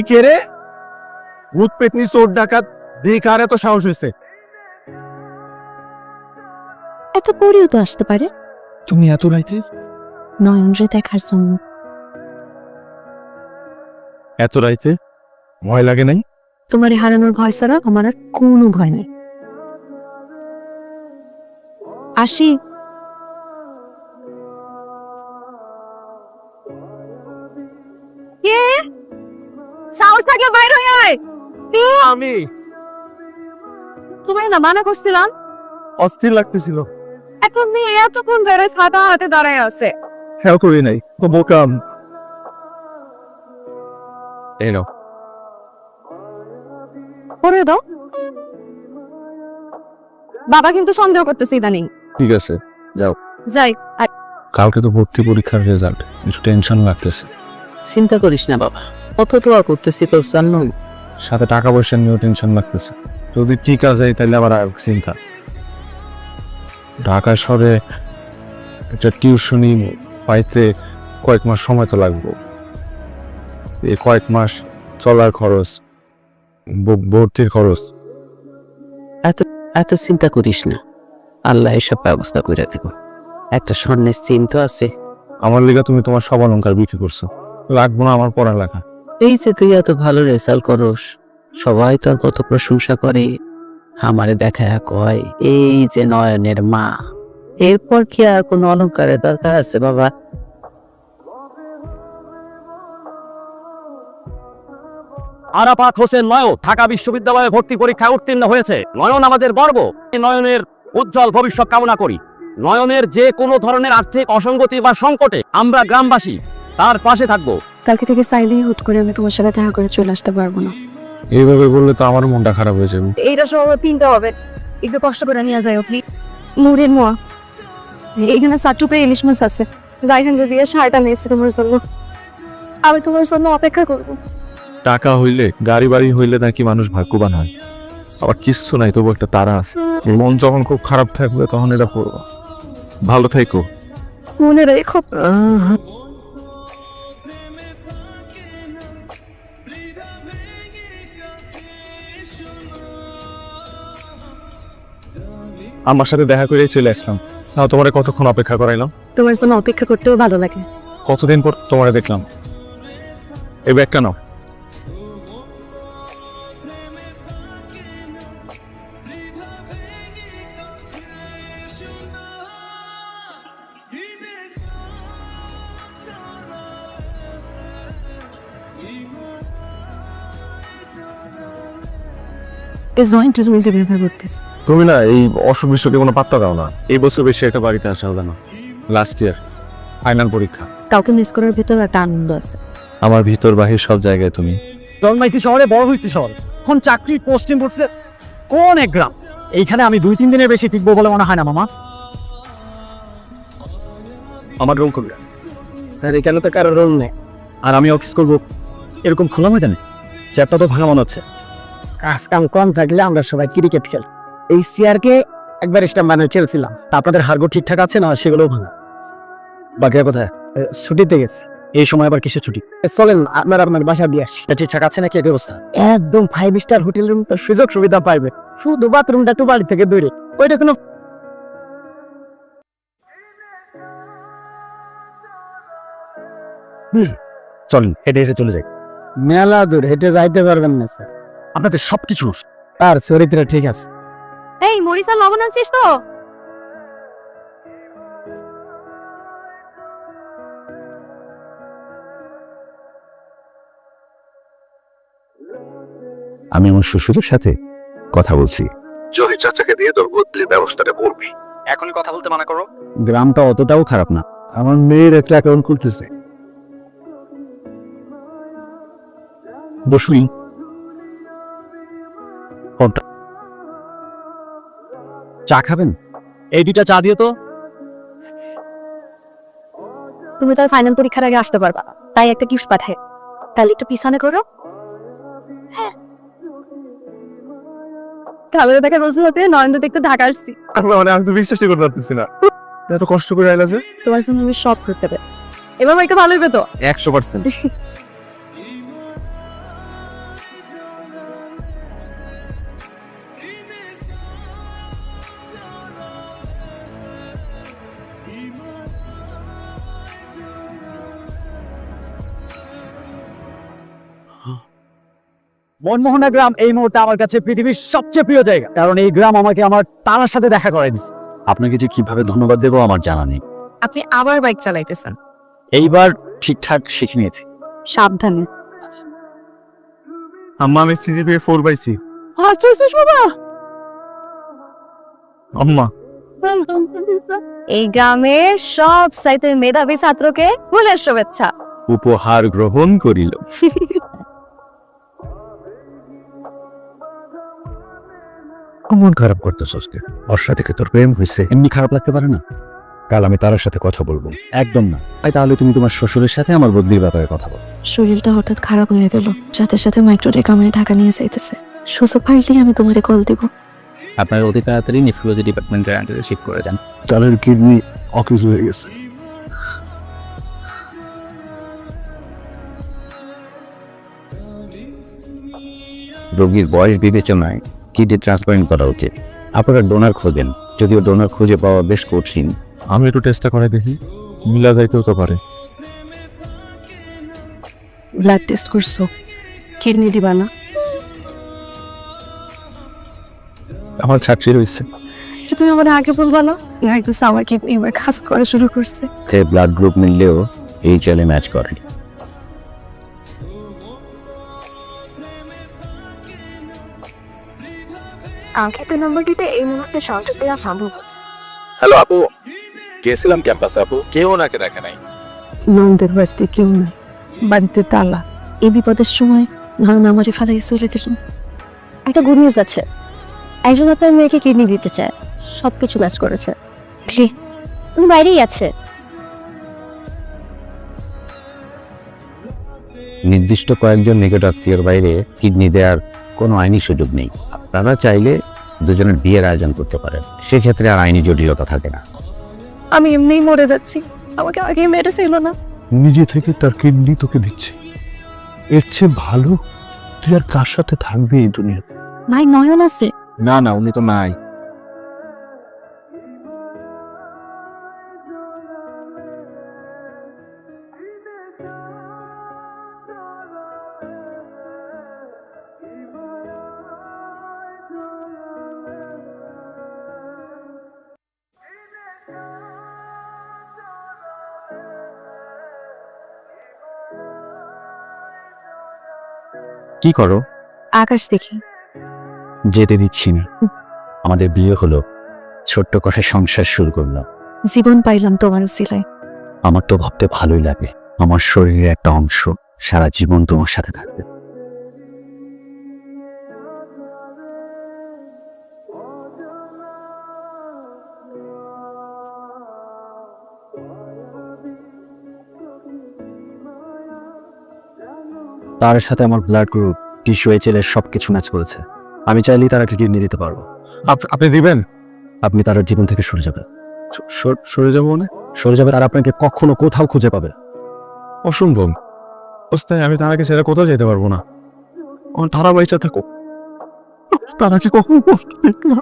কে রে? ভূত পেতনি চোর ডাকাত দিক আর এত সাহস হয়েছে? এত পরেও তো আসতে পারে তুমি এত রাইতে? নয়নরে দেখার জন্য। এত রাইতে ভয় লাগে নাই? তোমার হারানোর ভয় ছাড়া আমার আর কোনো ভয় নাই। আসি। কে? সাহস থাকলে বাইরে হয়ে আয়। আমি তোমার না মানা করছিলাম। অস্থির লাগতেছিল। এখন মেয়ে এতক্ষণ ধরে ছাতা হাতে দাঁড়ায় আছে। খেয়াল করি নাই তো বোকাম। এই নাও। পরে দাও। বাবা কিন্তু সন্দেহ করতেছে ইদানিং। ঠিক আছে যাও। যাই। কালকে তো ভর্তি পরীক্ষার রেজাল্ট, একটু টেনশন লাগতেছে। চিন্তা করিস না বাবা, কত দোয়া করতেছি তোর জন্য। সাথে টাকা পয়সা নিয়েও টেনশন লাগতেছে। যদি ঠিক আছে তাহলে আবার আর চিন্তা। ঢাকা শহরে একটা টিউশনি পাইতে কয়েক মাস সময় তো লাগবে। এই কয়েক মাস চলার খরচ, ভর্তির খরচ। এত চিন্তা করিস না, আল্লাহ এসব ব্যবস্থা করে দেব। একটা স্বর্ণের চিহ্ন তো আছে। আমার লিগা তুমি তোমার সব অলংকার বিক্রি করছো, লাগবো না আমার পড়ালেখা। এই যে তুই এত ভালো রেজাল্ট করস, সবাই তোর কত প্রশংসা করে। আমারে দেখা কয় এই যে নয়নের মা। এরপর কি আর কোনো অলংকারের দরকার আছে বাবা? আরাফাত হোসেন নয়ন ঢাকা বিশ্ববিদ্যালয়ে ভর্তি পরীক্ষায় উত্তীর্ণ হয়েছে। নয়ন আমাদের গর্ব। নয়নের উজ্জ্বল ভবিষ্যৎ কামনা করি। নয়নের যে কোনো ধরনের আর্থিক অসঙ্গতি বা সংকটে আমরা গ্রামবাসী তার পাশে থাকবো। কালকে থেকে চাইলেই হুট করে আমি তোমার সাথে দেখা করে চলে আসতে পারবো না। এইভাবে বললে তো আমার মনটা খারাপ হয়ে যাবে। এইটা সব কিনতে হবে, একটু কষ্ট করে নিয়ে যাই আপনি। মুড়ের মোয়া, এখানে সাটুপে ইলিশ মাছ আছে। রাইহান দিয়ে শাড়িটা নিয়েছি তোমার জন্য। আমি তোমার জন্য অপেক্ষা করবো। টাকা হইলে, গাড়ি বাড়ি হইলে নাকি মানুষ ভাগ্যবান হয়, আবার কিচ্ছু নাই তবু একটা তারা আছে। মন যখন খুব খারাপ থাকবে তখন এটা পড়বো। ভালো থাইকো। মনে রেখো। আমার সাথে দেখা করে চলে আসলাম। তাও তোমার কতক্ষণ অপেক্ষা করাইলাম? তোমার জন্য অপেক্ষা করতেও ভালো লাগে। কতদিন পর তোমার দেখলাম। এই ব্যাগটা নাও। তুমি না এই অসুখ বিসুখে কোনো পাত্তা দাও না। এই বছর বেশি একটা বাড়িতে আসা হলো না। লাস্ট ইয়ার ফাইনাল পরীক্ষা। কাউকে মিস করার ভিতরে একটা আনন্দ আছে। আমার ভিতর বাহির সব জায়গায় তুমি। জন্মাইছি শহরে, বড় হয়েছি শহর। এখন চাকরির পোস্টিং পড়ছে কোন এক গ্রাম। এইখানে আমি 2-3 দিনের বেশি টিকবো বলে মনে হয় না মামা। আমার রোল করবে স্যার এখানে তো কারো রোল নেই। আর আমি অফিস করবো এরকম খোলা ময়দানে? চ্যাপটা তো ভাঙা মনে হচ্ছে। কাজ কাম কম থাকলে আমরা সবাই ক্রিকেট খেল। এই চেয়ারকে একবার স্টাম্প বানিয়ে খেলছিলাম। তা আপনাদের হাড়গো ঠিকঠাক আছে না? সেগুলোও ভাঙা। বাকিরা কোথায়? ছুটিতে গেছে। এই সময় আবার কিসের ছুটি? চলেন আপনার বাসা দিয়ে আসি। ঠিকঠাক আছে নাকি ব্যবস্থা? একদম 5 স্টার হোটেল রুম, তো সুযোগ সুবিধা পাইবে। শুধু বাথরুমটা একটু বাড়ি থেকে দূরে, ওইটা কোনো। চলেন হেঁটে হেঁটে চলে যাই। মেলা দূর হেঁটে যাইতে পারবেন না স্যার। আপনাদের সবকিছু তার চরিত্র ঠিক আছে। এই মরিচা লবণ আনছিস তো? আমি আমার শ্বশুরের সাথে কথা বলছি। জহি চাচাকে দিয়ে তোর বদলির ব্যবস্থাটা করবি। এখনই কথা বলতে মানা করো। গ্রামটা অতটাও খারাপ না। আমার মেয়ের একটা অ্যাকাউন্ট খুলতেছে। বসুই চা খাবেন? এই 2টা চা দিও তো। তুমি তার ফাইনাল পরীক্ষার আগে আসতে পারবা, তাই একটা গিফট পাঠায়। তাহলে একটু পিছনে করো। হ্যাঁ, তাহলে দেখা বলছিল নয়ন দেখতে ঢাকা আসছি। আমি তো বিশ্বাসই করতে পারতেছি না। এত কষ্ট করে আইলা যে? তোমার জন্য আমি সব করতে পারি। এবার মাইকে ভালো হইবে তো? 100%। মনমোহনা গ্রাম এই মুহূর্তে আমার কাছে পৃথিবীর সবচেয়ে প্রিয় জায়গা, কারণ এই গ্রাম আমাকে আমার তারার সাথে দেখা করে দিচ্ছে। আপনাকে যে কিভাবে ধন্যবাদ দেবো আমার জানা নেই। আপনি আবার বাইক চালাইতেছেন। এইবার ঠিকঠাক শিখে নিয়েছি। সাবধানে। আম্মা আমি সিজিপিএ 4 পাইছি। ফার্স্ট হইছিস বাবা? আম্মা এই গ্রামে সব সাইতে মেধাবী ছাত্রকে ফুলের শুভেচ্ছা। উপহার গ্রহণ করিল। মন খারাপ করতেছস কে? ওর সাথে কি তোর প্রেম হয়েছে? এমনি খারাপ লাগতে পারে না? কাল আমি তার সাথে কথা বলবো। একদম না। তাহলে তুমি তোমার শ্বশুরের সাথে আমার বদলির ব্যাপারে কথা বলো। শরীরটা হঠাৎ খারাপ হয়ে গেল, সাথে সাথে মাইক্রোরে কামারে ঢাকা নিয়ে যাইতেছে। সুযোগ পাইলেই আমি তোমারে কল দিব। আপনার অতি তাড়াতাড়ি নেফ্রোলজি ডিপার্টমেন্টের আন্ডারে শিফট করে যান। তারের কিডনি অকেজ হয়ে গেছে। রোগীর বয়স বিবেচনায় কিডনি ট্রান্সপ্লান্ট করা উচিত। আপনারা ডোনার খোঁজেন, যদিও ডোনার খুঁজে পাওয়া বেশ কঠিন। আমি একটু টেস্টটা করে দেখি, মিলা যাইতেও তো পারে। ব্লাড টেস্ট করছো, কিডনি দিবা না? আমার ছাত্রী রয়েছে। তুমি আমাদের আগে বলবা না? একটু আমার কিডনি এবার কাজ করা শুরু করছে। সে ব্লাড গ্রুপ মিললেও এই চালে ম্যাচ করে। আঙ্কিত নম্বরটিতে এই মুহূর্তে সংযোগ দেওয়া সম্ভব। হ্যালো আপু, গেছিলাম ক্যাম্পাসে আপু, কেউ ওনাকে দেখে নাই। নন্দের বাড়িতে কেউ নাই, বাড়িতে তালা। এই বিপদের সময় নয়ন আমারে ফেলাই চলে গেল। একটা গুড নিউজ আছে, একজন আপনার মেয়েকে কিডনি দিতে চায়, সবকিছু ম্যাচ করেছে। উনি বাইরেই আছে। নির্দিষ্ট কয়েকজন নিকট আত্মীয়র বাইরে কিডনি দেওয়ার কোনো আইনি সুযোগ নেই। আপনারা চাইলে দুজনের বিয়ের আয়োজন করতে পারেন, সেক্ষেত্রে আর আইনি জটিলতা থাকে না। আমি এমনিই মরে যাচ্ছি, আমাকে আগে মেরে ছিল না। নিজে থেকে তার কিডনি তোকে দিচ্ছে। এর চেয়ে ভালো তুই আর কার সাথে থাকবি এই দুনিয়াতে? ভাই নয়ন আছে। না না, উনি তো নাই। কি করো? আকাশ দেখি। যেতে দিচ্ছি না। আমাদের বিয়ে হলো, ছোট্ট করে সংসার শুরু করলাম। জীবন পাইলাম তোমার উসিলায়। আমার তো ভাবতে ভালোই লাগে, আমার শরীরের একটা অংশ সারা জীবন তোমার সাথে থাকবে। তার সাথে আমার ব্লাড গ্রুপ, টিস্যু, এইচএল সবকিছু ম্যাচ করেছে। আমি চাইলেই তারাকে কিডনি দিতে পারবো। আপনি দিবেন? আপনি তার জীবন থেকে সরে যাবেন। সরে যাবো মানে? সরে যাবে, তারা আপনাকে কখনো কোথাও খুঁজে পাবে। অসম্ভব অবস্থায় আমি তারাকে ছেড়ে কোথাও যেতে পারবো না। আমার তারা বাইচা থাকো, তারাকে কখনো কষ্ট দিক না।